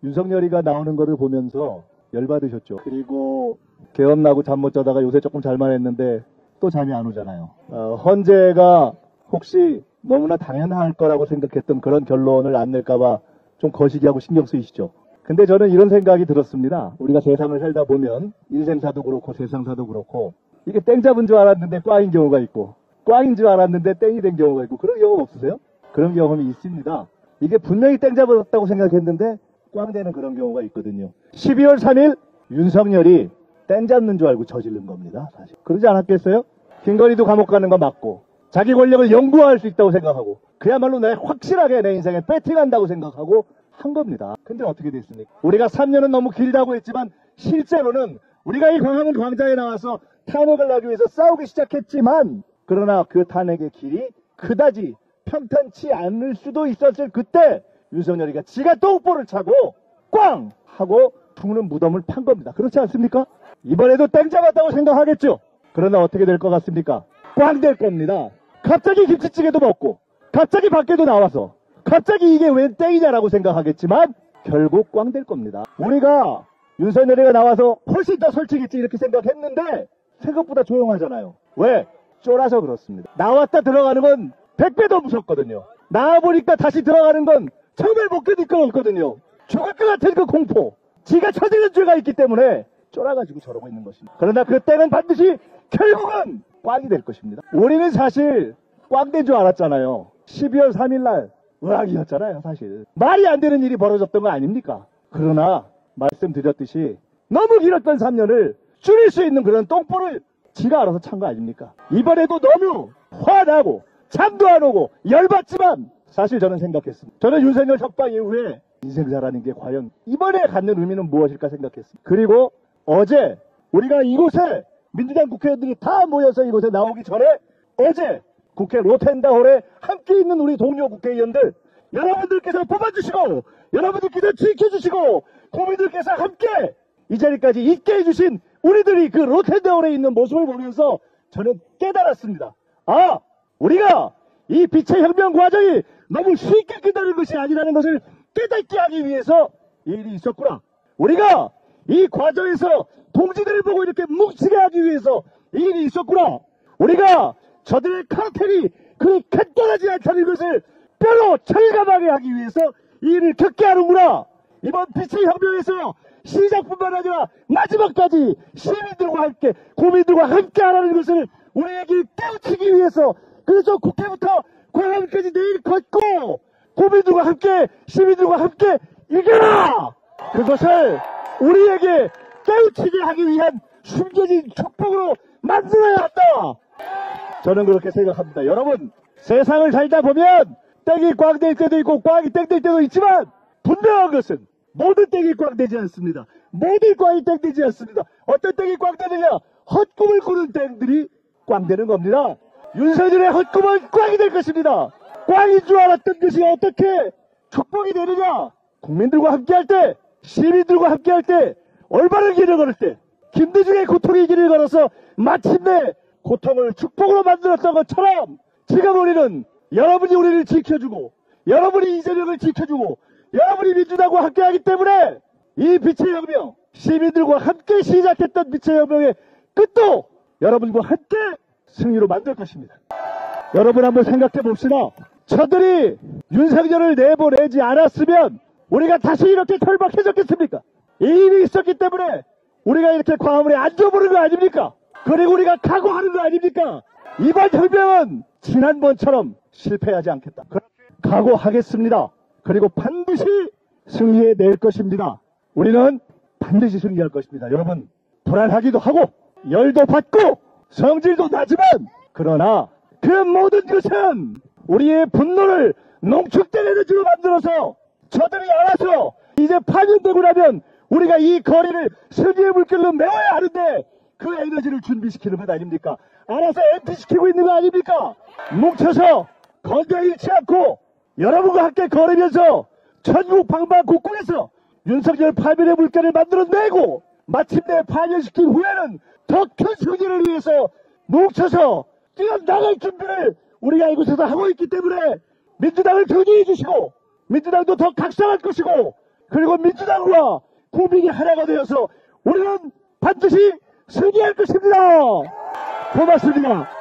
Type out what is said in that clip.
윤석열이가 나오는 거를 보면서 열받으셨죠. 그리고 개엄나고 잠 못 자다가 요새 조금 잘만 했는데 또 잠이 안 오잖아요. 헌재가 혹시 너무나 당연할 거라고 생각했던 그런 결론을 안 낼까봐 좀 거시기하고 신경 쓰이시죠. 근데 저는 이런 생각이 들었습니다. 우리가 세상을 살다 보면 인생사도 그렇고 세상사도 그렇고 이게 땡 잡은 줄 알았는데 꽝인 경우가 있고 꽝인 줄 알았는데 땡이 된 경우가 있고 그런 경험 없으세요? 그런 경험이 있습니다. 이게 분명히 땡 잡았다고 생각했는데 꽝 되는 그런 경우가 있거든요. 12월 3일 윤석열이 땡 잡는 줄 알고 저지른 겁니다. 사실 그러지 않았겠어요? 김건희도 감옥 가는 거 맞고 자기 권력을 영구화할 수 있다고 생각하고 그야말로 내 확실하게 내 인생에 배팅한다고 생각하고 한 겁니다. 근데 어떻게 됐습니까? 우리가 3년은 너무 길다고 했지만 실제로는 우리가 이 광화문 광장에 나와서 탄핵을 하기 위해서 싸우기 시작했지만 그러나 그 탄핵의 길이 그다지 평탄치 않을 수도 있었을 그때 윤석열이가 지가 똥볼을 차고 꽝! 하고 죽는 무덤을 판 겁니다. 그렇지 않습니까? 이번에도 땡 잡았다고 생각하겠죠? 그러나 어떻게 될 것 같습니까? 꽝 될 겁니다. 갑자기 김치찌개도 먹고 갑자기 밖에도 나와서 갑자기 이게 웬 땡이냐라고 생각하겠지만 결국 꽝 될 겁니다. 우리가 윤석열이가 나와서 훨씬 더 설치겠지 이렇게 생각했는데 생각보다 조용하잖아요. 왜? 쫄아서 그렇습니다. 나왔다 들어가는 건 100배 더 무섭거든요. 나와보니까 다시 들어가는 건 정말 못 견딜 것 같거든요. 죽을 것 같은 그 공포. 지가 처지는 죄가 있기 때문에 쫄아가지고 저러고 있는 것입니다. 그러나 그 때는 반드시 결국은 꽝이 될 것입니다. 우리는 사실 꽝 된 줄 알았잖아요. 12월 3일 날 의학이었잖아요. 사실 말이 안 되는 일이 벌어졌던 거 아닙니까? 그러나 말씀드렸듯이 너무 길었던 3년을 줄일 수 있는 그런 똥볼을 지가 알아서 찬 거 아닙니까? 이번에도 너무 화나고 잠도 안 오고 열받지만 사실 저는 생각했습니다. 저는 윤석열 석방 이후에 인생사라는 게 과연 이번에 갖는 의미는 무엇일까 생각했습니다. 그리고 어제 우리가 이곳에 민주당 국회의원들이 다 모여서 이곳에 나오기 전에 어제 국회 로텐다홀에 함께 있는 우리 동료 국회의원들 여러분들께서 뽑아주시고 여러분들께서 지켜주시고 국민들께서 함께 이 자리까지 있게 해주신 우리들이 그 로텐다홀에 있는 모습을 보면서 저는 깨달았습니다. 아, 우리가 이 빛의 혁명 과정이 너무 쉽게 끝나는 것이 아니라는 것을 깨닫게 하기 위해서 이 일이 있었구나. 우리가 이 과정에서 동지들을 보고 이렇게 뭉치게 하기 위해서 이 일이 있었구나. 우리가 저들의 카르텔이 그리 간단하지 않다는 것을 뼈로 철감하게 하기 위해서 이 일을 겪게 하는구나. 이번 빛의 혁명에서 시작뿐만 아니라 마지막까지 시민들과 함께 국민들과 함께 하라는 것을 우리에게 깨우치기 위해서 그래서 국회부터 광화문까지 내일 걷고 국민들과 함께 시민들과 함께 이겨라! 그것을 우리에게 깨우치게 하기 위한 숨겨진 축복으로 만들어야 한다! 저는 그렇게 생각합니다. 여러분, 세상을 살다 보면 땡이 꽝 될 때도 있고 꽝이 땡 될 때도 있지만 분명한 것은 모든 땡이 꽝 되지 않습니다. 모든 꽝이 땡 되지 않습니다. 어떤 땡이 꽝 되느냐? 헛꿈을 꾸는 땡들이 꽝 되는 겁니다. 윤석열의 헛꿈은 꽝이 될 것입니다. 꽝인 줄 알았던 것이 어떻게 축복이 되느냐? 국민들과 함께할 때, 시민들과 함께할 때, 올바른 길을 걸을 때, 김대중의 고통의 길을 걸어서 마침내 고통을 축복으로 만들었던 것처럼 지금 우리는 여러분이 우리를 지켜주고 여러분이 이재명을 지켜주고 여러분이 민주당과 함께하기 때문에 이 빛의 혁명, 시민들과 함께 시작했던 빛의 혁명의 끝도 여러분과 함께 승리로 만들 것입니다. 여러분 한번 생각해 봅시다. 저들이 윤석열을 내보내지 않았으면 우리가 다시 이렇게 절박해졌겠습니까? 이 일이 있었기 때문에 우리가 이렇게 광화문에 앉아보는 거 아닙니까? 그리고 우리가 각오하는 거 아닙니까? 이번 혁명은 지난번처럼 실패하지 않겠다. 각오하겠습니다. 그리고 반드시 승리해낼 것입니다. 우리는 반드시 승리할 것입니다. 여러분, 불안하기도 하고 열도 받고 성질도 나지만 그러나 그 모든 것은 우리의 분노를 농축된 에너지로 만들어서 저들이 알아서 이제 파견되고 나면 우리가 이 거리를 승리의 물결로 메워야 하는데 그 에너지를 준비시키는 것 아닙니까? 알아서 엠피시키고 있는 거 아닙니까? 뭉쳐서 건강 잃지 않고 여러분과 함께 걸으면서 전국 방방곡곡에서 윤석열 파멸의 물결을 만들어내고 마침내 파멸시킨 후에는 더 큰 승리를 위해서 뭉쳐서 뛰어나갈 준비를 우리가 이곳에서 하고 있기 때문에 민주당을 견인해 주시고 민주당도 더 각성할 것이고 그리고 민주당과 국민이 하나가 되어서 우리는 반드시 승리할 것입니다. 고맙습니다.